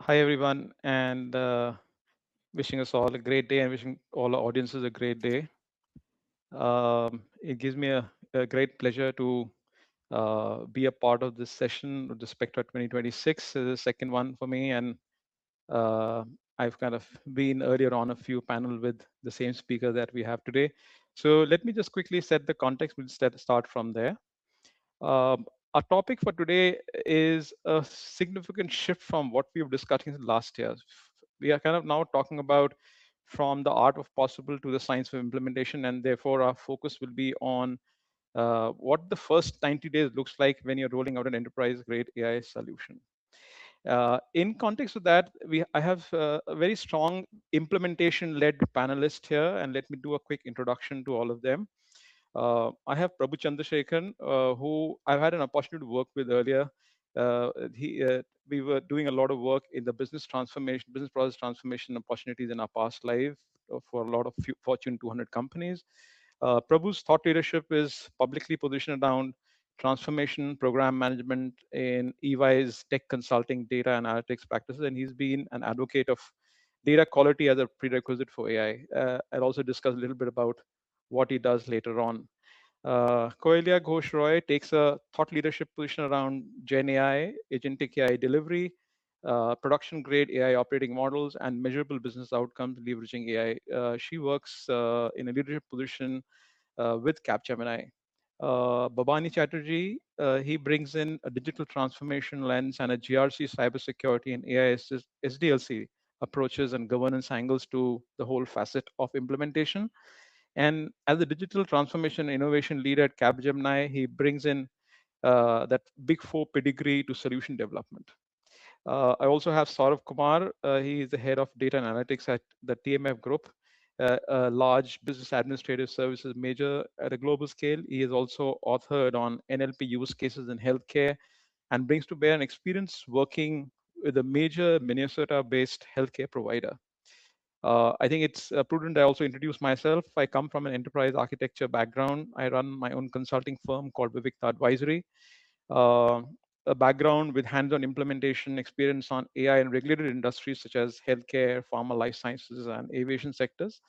Hi, everyone, and wishing us all a great day and wishing all our audiences a great day. It gives me a great pleasure to be a part of this session of the Spectra 2026. This is the second one for me, and uh, I've kind of been earlier on a few panel with the same speaker that we have today. So let me just quickly set the context. We'll start from there. Our topic for today is a significant shift from what we've discussed in last year. We are kind of now talking about from the art of possible to the science of implementation, and therefore our focus will be on what the first 90 days looks like when you're rolling out an enterprise-grade AI solution. In context of that, I have a very strong implementation-led panelist here, and let me do a quick introduction to all of them. I have Prabhu Chandrasekaran, who I've had an opportunity to work with earlier. We were doing a lot of work in the business transformation, business process transformation opportunities in our past life for a lot of Fortune 200 companies. Prabhu's thought leadership is publicly positioned around transformation, program management in EY's tech consulting, data analytics practices, and he's been an advocate of data quality as a prerequisite for AI. I'll also discuss a little bit about what he does later on. Koyelia Ghosh takes a thought leadership position around Gen AI, agentic AI delivery, production grade AI operating models, and measurable business outcomes leveraging AI. She works in a leadership position with Capgemini. Bhabani Chatterjee, he brings in a digital transformation lens and a GRC cybersecurity and AI SDLC approaches and governance angles to the whole facet of implementation. And as a digital transformation innovation leader at Capgemini, he brings in that big four pedigree to solution development. I also have Saurav Kumar. He is the head of data and analytics at the TMF Group, a large business administrative services major at a global scale. He is also authored on NLP use cases in healthcare and brings to bear an experience working with a major Minnesota-based healthcare provider. I think it's prudent I also introduce myself. I come from an enterprise architecture background. I run my own consulting firm called Vivikta Advisory. Uh, a background with hands-on implementation experience on AI in regulated industries such as healthcare, pharma, life sciences, and aviation sectors,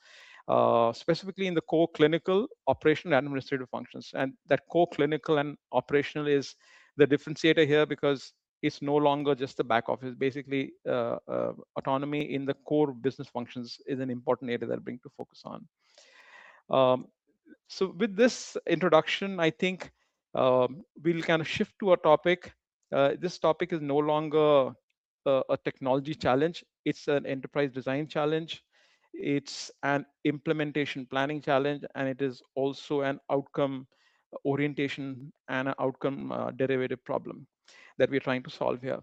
specifically in the core clinical, operational, and administrative functions. And that core clinical and operational is the differentiator here because it's no longer just the back office. Basically, autonomy in the core business functions is an important area that I bring to focus on. Um, so with this introduction, I think we'll kind of shift to a topic. This topic is no longer a technology challenge. It's an enterprise design challenge. It's an implementation planning challenge, and it is also an outcome orientation and an outcome derivative problem that we're trying to solve here.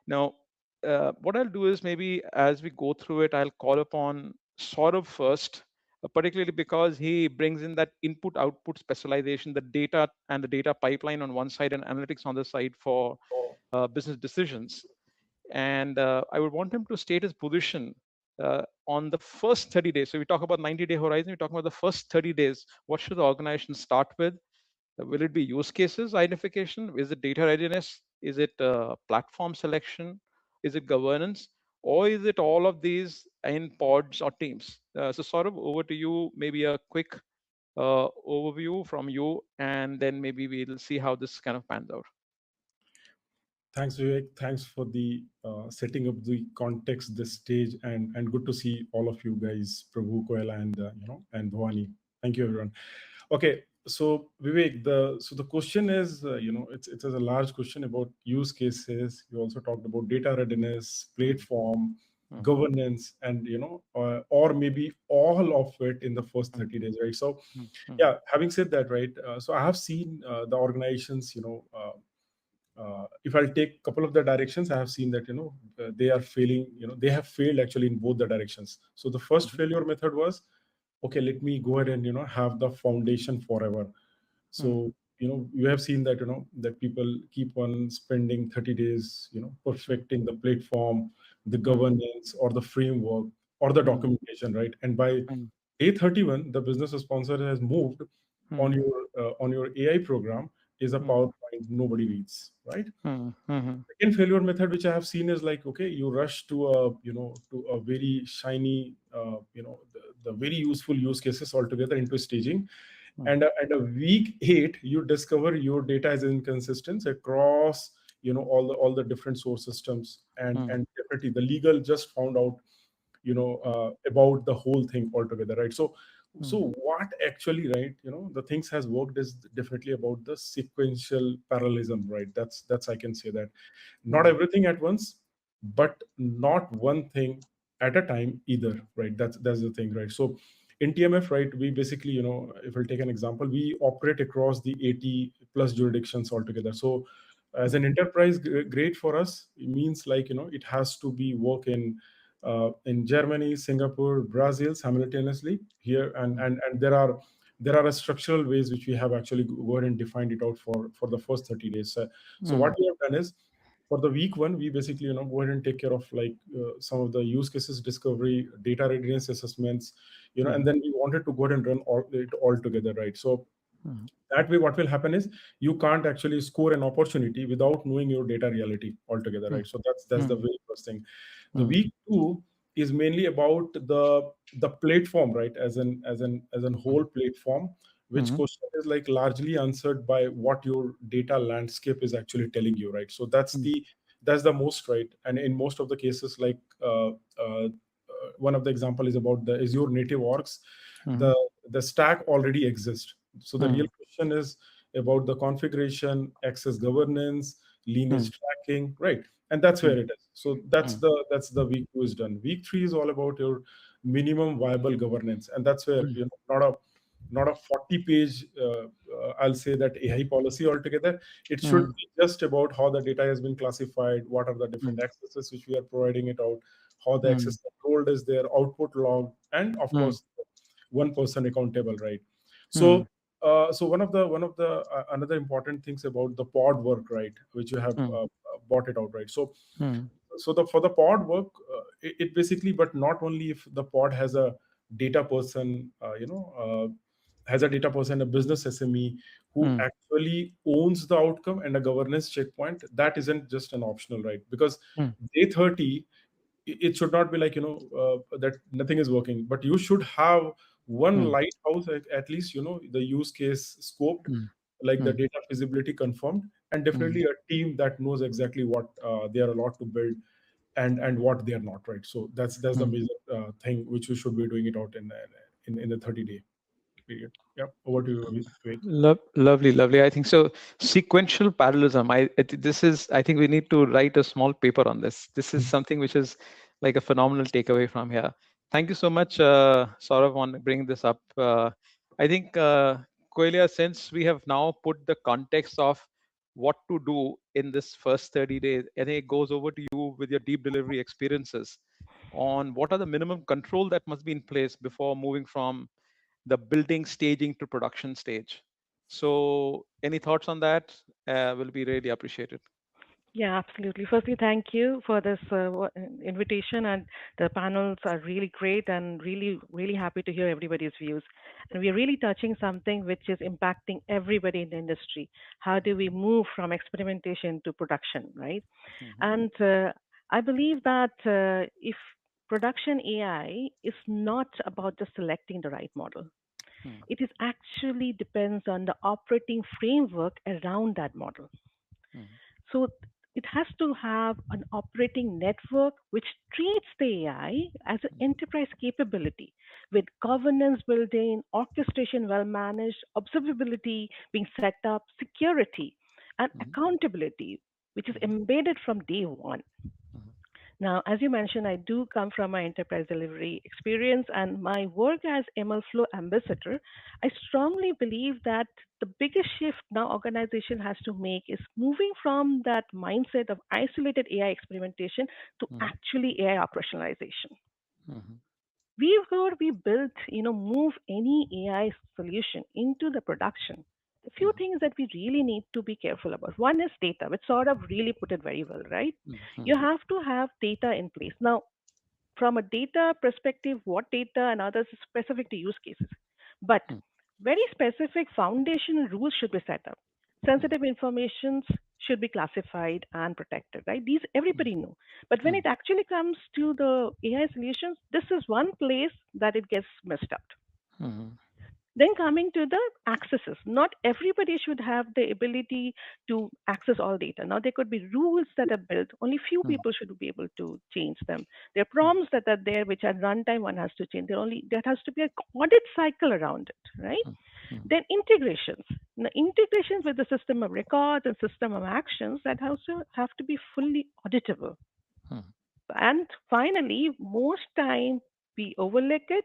Now, what I'll do is maybe as we go through it, I'll call upon Saurav first, particularly because he brings in that input output specialization, the data and the data pipeline on one side and analytics on the side for business decisions. And I would want him to state his position on the first 30 days. So we talk about 90-day horizon, we talk about the first 30 days. What should the organization start with? Will it be use cases identification? Is it data readiness? Is it platform selection? Is it governance? Or is it all of these in pods or teams? So sort of over to you, maybe a quick overview from you, and then maybe we'll see how this kind of pans out. Thanks, Vivek. Thanks for the setting up the context, this stage, and good to see all of you guys, Prabhu, Koyelia, and and Bhavani. Thank you, everyone. Okay, so Vivek, the question is, it's a large question about use cases. You also talked about data readiness, platform, governance, and or maybe all of it in the first 30 days, right? So, yeah. Having said that, right? So I have seen the organizations, if I'll take a couple of the directions, I have seen that they are failing. They have failed actually in both the directions. So the first failure method was, okay, let me go ahead and have the foundation forever. So you have seen that that people keep on spending 30 days perfecting the platform, the governance, or the framework, or the documentation, right? And by day 31, the business sponsor has moved on your AI program is a mm, PowerPoint nobody reads, right? mm, mm, Second failure method which I have seen is like, okay, you rush to a, to a very shiny, the very useful use cases altogether into staging, mm, and at a week 8 you discover your data is inconsistent across, all the different source systems, mm, and definitely the legal just found out, about the whole thing altogether, right? So mm, what actually, right, the things has worked is definitely about the sequential parallelism, right? That's I can say that not mm, everything at once, but not one thing at a time either, right? That's the thing, right? So in TMF, right, we basically, if I'll take an example, we operate across the 80 plus jurisdictions altogether. So as an enterprise grade for us, it means like, it has to be work in Germany, Singapore, Brazil simultaneously here, and there are structural ways which we have actually go ahead and defined it out for the first 30 days. So what mm, we have done is, for the week one, we basically, go ahead and take care of like some of the use cases discovery, data readiness assessments, and mm, then we wanted to go ahead and run it all together, right? So mm, that way what will happen is, you can't actually score an opportunity without knowing your data reality altogether, right? mm, So that's the mm, very first thing. The mm, week two is mainly about the platform, right? As an whole platform, which mm, question is like largely answered by what your data landscape is actually telling you, right? So that's the most, right? And in most of the cases, like one of the example is about the Azure native orgs. mm, The stack already exists. So the real mm, question is about the configuration, access governance, lineage mm, tracking, right? And that's where mm, it is. So that's mm, the week two is done. Week three is all about your minimum viable governance, and that's where, mm, not a 40-page, I'll say that AI policy altogether. It should mm, be just about how the data has been classified, what are the different mm, accesses which we are providing it out, how the mm, access controlled is there, output log, and of mm, course one person accountable, right? mm, So so one of the another important things about the pod work, right, which you have mm, bought it out, right? mm, For the pod work, it basically, but not only if the pod has a data person, has a data person, a business SME who mm, actually owns the outcome and a governance checkpoint, that isn't just an optional, right? Because mm, day 30, it should not be like, that nothing is working, but you should have one mm, lighthouse at least, the use case scoped, mm, like the mm, data feasibility confirmed, and mm, definitely a team that knows exactly what they are allowed to build, and what they are not, right? So that's the mm. major thing which we should be doing it out in the 30-day period. Yeah, over to you, Vivek. Lovely, lovely. I think so. Sequential parallelism. This is. I think we need to write a small paper on this. This is something which is like a phenomenal takeaway from here. Thank you so much, Saurav, on bringing this up. I think, Koyelia, since we have now put the context of what to do in this first 30 days, I think it goes over to you with your deep delivery experiences on what are the minimum control that must be in place before moving from the building staging to production stage. So, any thoughts on that? Will be really appreciated. Yeah, absolutely. Firstly, thank you for this invitation, and the panels are really great, and really, really happy to hear everybody's views. And we are really touching something which is impacting everybody in the industry. How do we move from experimentation to production, right? Mhm, And I believe that if production AI is not about just selecting the right model, mm, it is actually depends on the operating framework around that model. mm, So it has to have an operating network which treats the AI as an mm, enterprise capability with governance built in, orchestration well managed, observability being set up, security, and mhm, accountability, which is mhm, embedded from day one. mhm, Now, as you mentioned, I do come from my enterprise delivery experience and my work as ML Flow ambassador. I strongly believe that the biggest shift now organization has to make is moving from that mindset of isolated AI experimentation to mhm, actually AI operationalization. mhm, We built, move any AI solution into the production. A few mhm, things that we really need to be careful about. One is data, which sort of really put it very well, right? mhm, You have to have data in place. Now, from a data perspective, what data and others is specific to use cases. But mhm, very specific foundational rules should be set up. sensitive information should be classified and protected, right? These everybody know. But when it actually comes to the AI solutions, this is one place that it gets messed up. Then coming to the accesses, not everybody should have the ability to access all data. Now there could be rules that are built, only few people should be able to change them. There are prompts that are there which at runtime one has to change. There has to be a audit cycle around it, right? Then integrations. Now, integrations with the system of records and system of actions that also have to be fully auditable. And finally, most time we overlook it.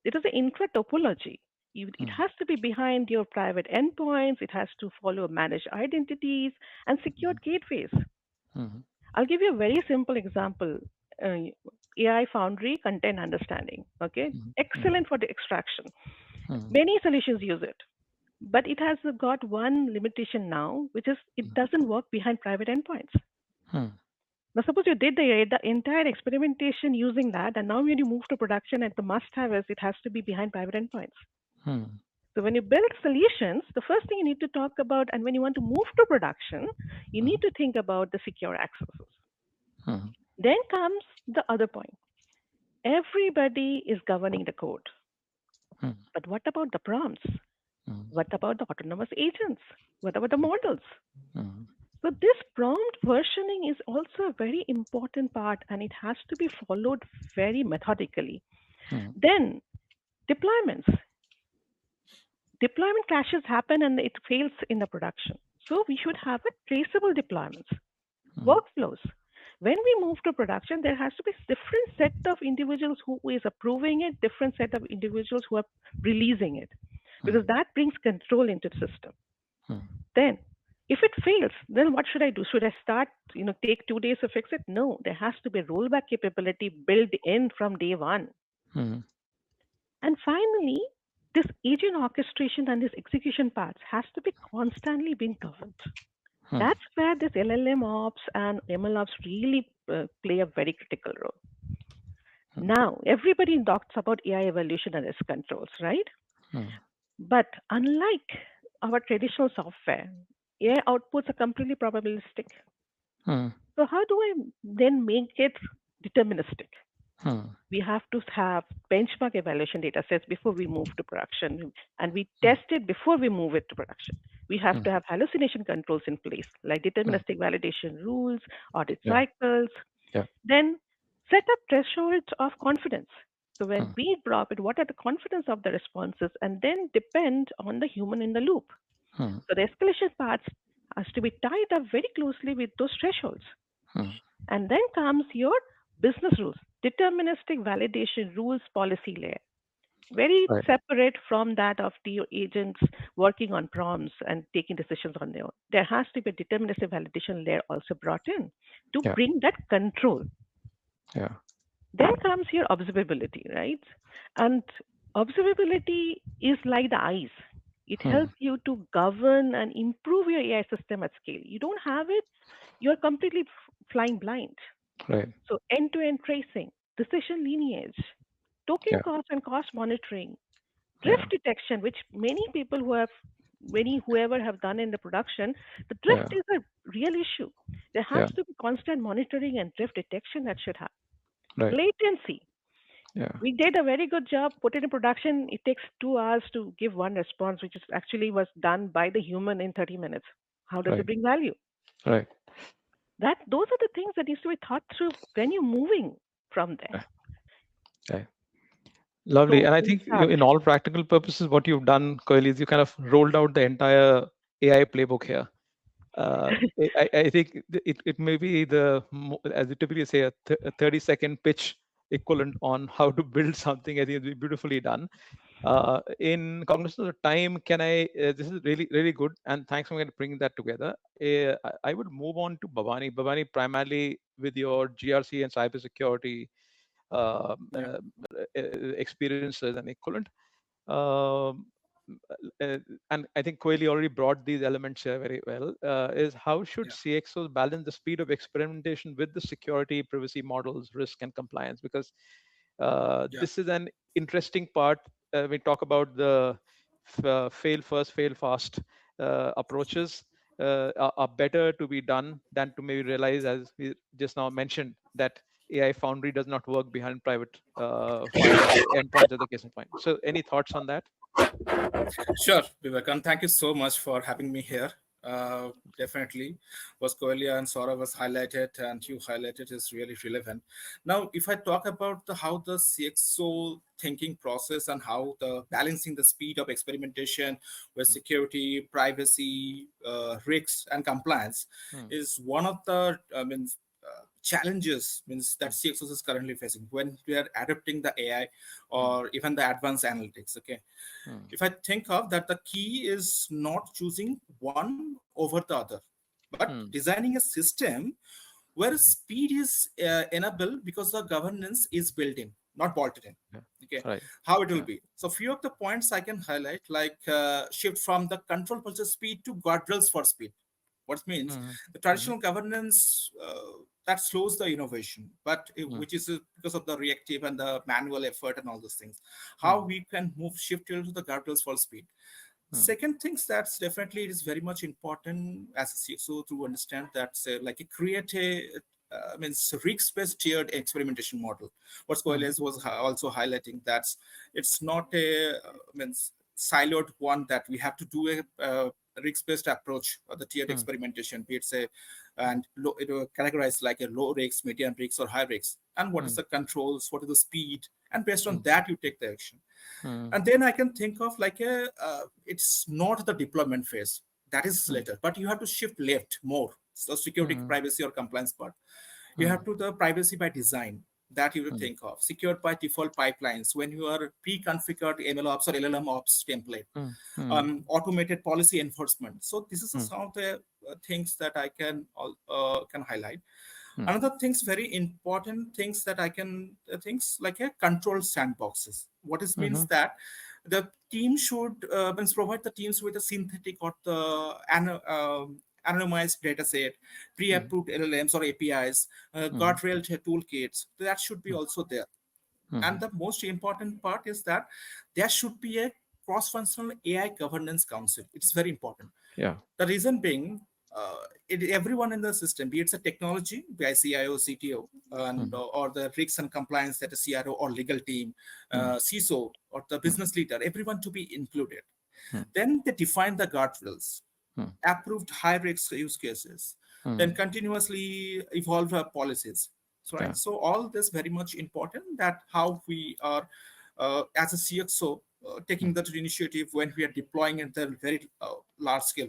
It is an infra topology. It has to be behind your private endpoints. It has to follow managed identities and secured gateways. I'll give you a very simple example. Uh, AI Foundry content understanding. Okay, excellent for the extraction. Many solutions use it, but it has got one limitation now, which is it doesn't work behind private endpoints. Now, suppose you did the entire experimentation using that, and now when you move to production, and the must-have is it has to be behind private endpoints. So when you build solutions, the first thing you need to talk about, and when you want to move to production, you need to think about the secure accesses. Then comes the other point. Everybody is governing the code. But what about the prompts? What about the autonomous agents? What about the models? So this prompt versioning is also a very important part, and it has to be followed very methodically. Then deployments. Deployment crashes happen and it fails in the production. So we should have a traceable deployments. Workflows. When we move to production, there has to be different set of individuals who is approving it, different set of individuals who are releasing it, because that brings control into the system. Then if it fails, then what should I do? Should I start, take 2 days to fix it? No, there has to be rollback capability built in from day one. And finally, this agent orchestration and this execution parts has to be constantly being governed. That's where this LLM ops and ML ops really play a very critical role. Now, everybody talks about AI evolution and its controls, right? But unlike our traditional software, AI outputs are completely probabilistic. So how do I then make it deterministic? We have to have benchmark evaluation data sets before we move to production, and we test it before we move it to production. We have to have hallucination controls in place, like deterministic validation rules, audit cycles. Then set up thresholds of confidence. So when we drop it, what are the confidence of the responses, and then depend on the human in the loop. So the escalation parts has to be tied up very closely with those thresholds. And then comes your business rules, deterministic validation rules policy layer. Very separate from that of the agents working on prompts and taking decisions on their own. There has to be a deterministic validation layer also brought in to bring that control. Then comes your observability, right? And observability is like the eyes. It helps you to govern and improve your AI system at scale. You don't have it, you're completely flying blind. So end-to-end tracing, decision lineage, token cost and cost monitoring, drift detection, which many people whoever have done in the production, the drift is a real issue. There has to be constant monitoring and drift detection that should happen. Latency. We did a very good job, put it in production. It takes 2 hours to give one response, which is actually was done by the human in 30 minutes. How does it bring value? Those are the things that needs to be thought through when you're moving from there. Lovely. So And I think in all practical purposes, what you've done, Koyelia, is you kind of rolled out the entire AI playbook here. I think it may be as you typically say, a 30-second pitch equivalent on how to build something. I think it's beautifully done. In cognizance of time, this is really, really good. And thanks for bringing that together. I would move on to Bhabani. Bhabani, primarily with your GRC and cybersecurity experiences and equivalent. And I think Koyelia already brought these elements here very well, is how should CXOs balance the speed of experimentation with the security, privacy models, risk, and compliance? Because this is an interesting part. We talk about the fail first, fail fast approaches. are better to be done than to maybe realize, as we just now mentioned, that AI Foundry does not work behind private firewall endpoints as the case in point. So, any thoughts on that? Sure, Vivek, and thank you so much for having me here. Definitely, what Koyelia and Saurav was highlighted and you highlighted is really relevant. Now, if I talk about how the CXO thinking process and how the balancing the speed of experimentation with security, privacy, risks, and compliance is one of the challenges that CXOs is currently facing when we are adopting the AI or even the advanced analytics. Okay, if I think of that, the key is not choosing one over the other, but designing a system where speed is enabled because the governance is built in, not bolted in. Okay, Right. how it will be. So few of the points I can highlight, like shift from the control pulse speed to guardrails for speed. What means the traditional governance that slows the innovation, but which is because of the reactive and the manual effort and all those things. How we can shift to the guardrails for speed. Second things that's definitely it is very much important as a CXO to understand that like create a risk-based tiered experimentation model. What Koyelia was also highlighting, that's it's not a siloed one that we have to do a risk-based approach or the tiered experimentation, be it say, and it will categorize like a low risks, medium risks, or high risks. And what is the controls, what is the speed, and based on that you take the action. And then I can think of like it's not the deployment phase, that is later, but you have to shift left more. So security, privacy, or compliance part. You have to the privacy by design that you will think of. Secured by default pipelines when you are pre-configured MLOps or LLM ops template. Automated policy enforcement. So this is some of the things that I can highlight. Another things, very important things that I can things like a control sandboxes. What it means that the team should provide the teams with a synthetic or the anonymized data set, pre-approved LLMs or APIs, guardrail toolkits. That should be also there. And the most important part is that there should be a cross-functional AI governance council. It's very important. Yeah. The reason being, everyone in the system, be it a technology, by CIO, CTO, and or the risks and compliance that a CRO or legal team, CISO, or the business leader, everyone to be included. Then they define the guardrails, approved high risk use cases, then continuously evolve our policies. So, right? So all this very much important that how we are as a CXO taking that initiative when we are deploying at the very large scale.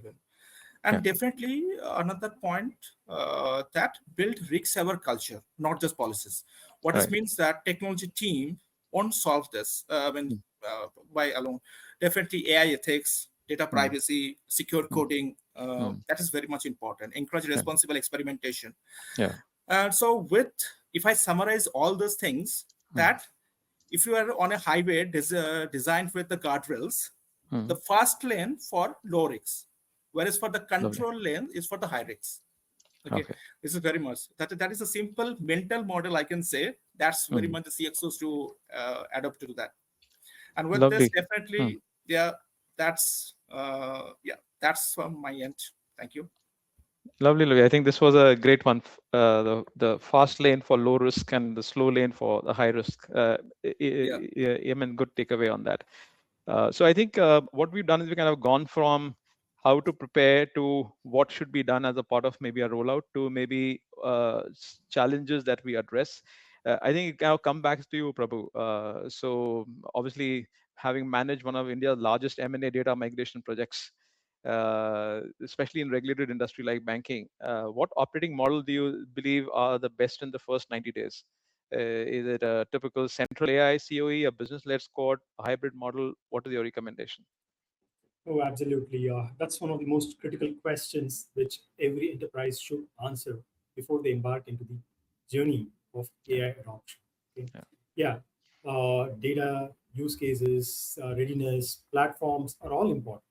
And definitely another point that build risk-aware culture, not just policies. What this means that technology team won't solve this by alone. Definitely AI ethics, data privacy, secure coding, that is very much important. Encourage responsible experimentation. So if I summarize all those things, that if you are on a highway designed with the guardrails, the fast lane for low risks, whereas for the control lane is for the high risks. Okay. This is very much that is a simple mental model I can say. That's very much the CXOs to adopt to that. And with this, definitely, that's from my end. Thank you. Lovely. I think this was a great one. The fast lane for low risk and the slow lane for the high risk. Good takeaway on that. So I think what we've done is we kind of gone from how to prepare to what should be done as a part of maybe a rollout to maybe challenges that we address. I think it kind of come back to you, Prabhu. So obviously, having managed one of India's largest M&A data migration projects, especially in regulated industry like banking, what operating model do you believe are the best in the first 90 days? Is it a typical central AI COE, a business-led squad, a hybrid model? What is your recommendation? Oh, absolutely. That's one of the most critical questions which every enterprise should answer before they embark into the journey of AI adoption. Okay? Data, use cases, readiness, platforms are all important.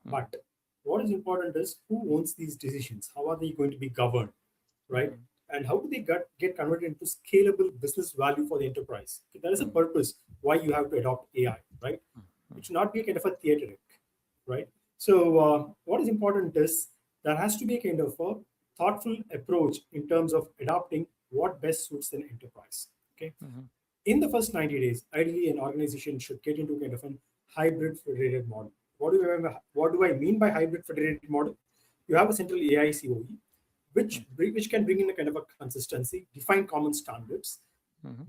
But what is important is who owns these decisions? How are they going to be governed, right? And how do they get converted into scalable business value for the enterprise? Okay, that is a purpose why you have to adopt AI, right? It should not be a kind of a theater, right? So what is important is there has to be a kind of a thoughtful approach in terms of adopting what best suits an enterprise. Okay. In the first 90 days, ideally an organization should get into kind of a hybrid federated model. What do I mean by hybrid federated model? You have a central AI COE, which can bring in a kind of a consistency, define common standards,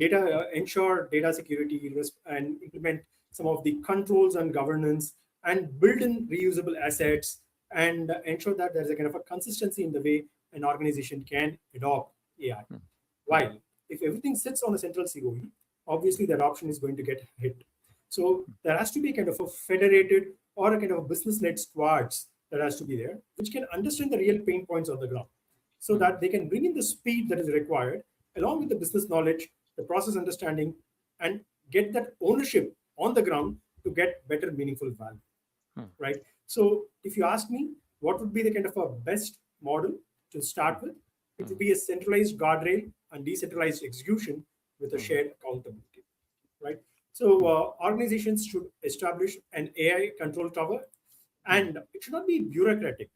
ensure data security, and implement some of the controls and governance, and build in reusable assets, and ensure that there's a kind of a consistency in the way an organization can adopt AI. While if everything sits on a central COE, obviously the adoption is going to get hit. So there has to be kind of a federated or a kind of a business-led squads that has to be there, which can understand the real pain points on the ground, so that they can bring in the speed that is required, along with the business knowledge, the process understanding, and get that ownership on the ground to get better, meaningful value. Right. So if you ask me, what would be the kind of a best model to start with? It would be a centralized guardrail and decentralized execution with a shared accountability. Right. So organizations should establish an AI control tower, and it should not be bureaucratic.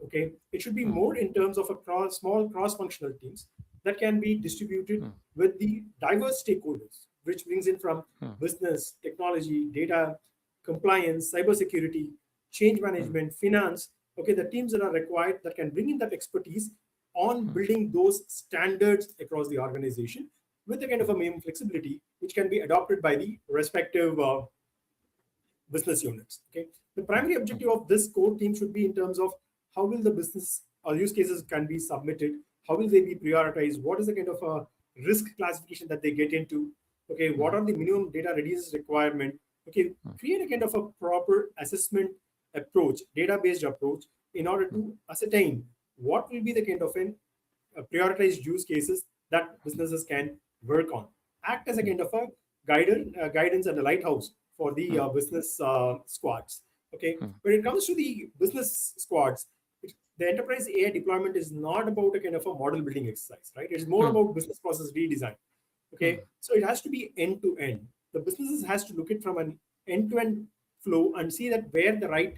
Okay, it should be more in terms of a small cross-functional teams that can be distributed with the diverse stakeholders, which brings in from business, technology, data, compliance, cybersecurity, change management, finance. Okay, the teams that are required that can bring in that expertise on building those standards across the organization with a kind of a minimum flexibility, which can be adopted by the respective business units. Okay, the primary objective of this core team should be in terms of how will the business or use cases can be submitted, how will they be prioritized, what is the kind of a risk classification that they get into, okay, what are the minimum data readiness requirement, okay, create a kind of a proper assessment approach, data-based approach, in order to ascertain what will be the kind of prioritized use cases that businesses can work on, act as a kind of a guidance and a lighthouse for the business squads. Okay, when it comes to the business squads, the enterprise AI deployment is not about a kind of a model building exercise, right? It's more about business process redesign. Okay, so it has to be end to end. The businesses has to look at from an end to end flow and see that where the right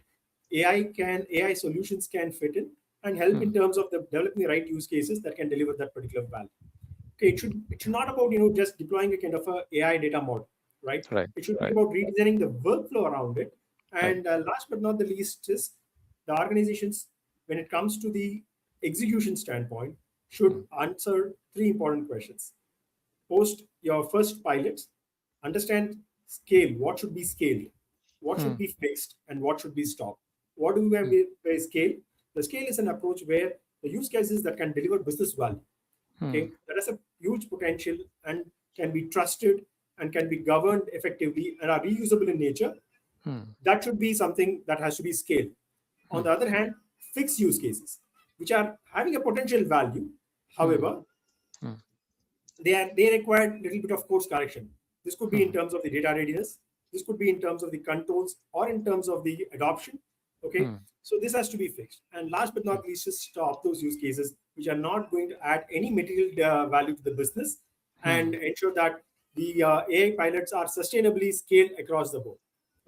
AI solutions can fit in and help in terms of the developing the right use cases that can deliver that particular value. Okay, it should not about just deploying a kind of a AI data model, right? It should be about redesigning the workflow around it. And last but not the least is the organizations, when it comes to the execution standpoint, should answer three important questions. Post your first pilots, understand scale, what should be scaled, what should be fixed, and what should be stopped. What do we mean by scale? The scale is an approach where the use cases that can deliver business value, okay, that has a huge potential and can be trusted and can be governed effectively and are reusable in nature, that should be something that has to be scaled. On the other hand, fixed use cases, which are having a potential value, however, they require a little bit of course correction. This could be in terms of the data readiness, this could be in terms of the controls, or in terms of the adoption. Okay, so this has to be fixed. And last but not least, is stop those use cases which are not going to add any material value to the business, and ensure that the AI pilots are sustainably scaled across the board.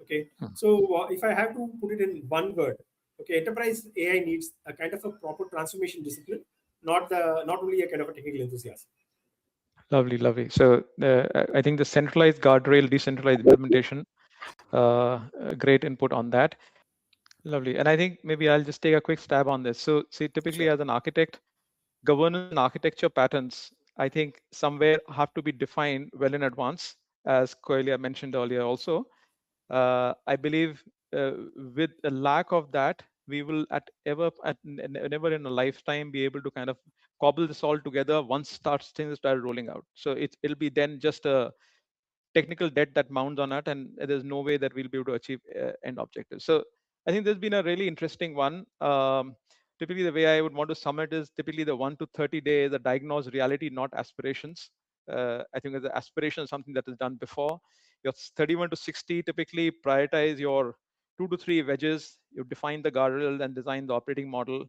Okay, so if I have to put it in one word, okay, enterprise AI needs a kind of a proper transformation discipline, not only a kind of a technical enthusiasm. Lovely, lovely. So I think the centralized guardrail, decentralized implementation, great input on that. Lovely. And I think maybe I'll just take a quick stab on this. So see, typically as an architect, governance and architecture patterns, I think somewhere have to be defined well in advance, as Koyelia mentioned earlier also. I believe with a lack of that, we will never in a lifetime be able to kind of cobble this all together once things start rolling out. So it'll be then just a technical debt that mounts on it, and there's no way that we'll be able to achieve end objectives. So I think there's been a really interesting one. Typically, the way I would want to sum it is typically the 1 to 30 days, the diagnosed reality, not aspirations. I think the aspiration is something that is done before. Your 31 to 60, typically prioritize your 2 to 3 wedges. You define the guardrail and design the operating model.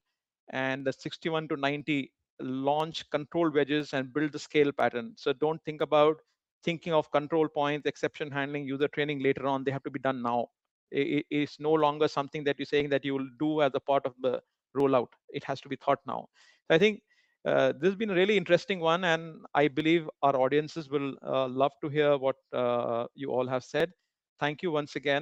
And the 61 to 90, launch control wedges and build the scale pattern. So don't think about thinking of control points, exception handling, user training later on. They have to be done now. It's no longer something that you're saying that you will do as a part of the roll out. It has to be thought now. So I think this has been a really interesting one, and I believe our audiences will love to hear what you all have said. Thank you once again.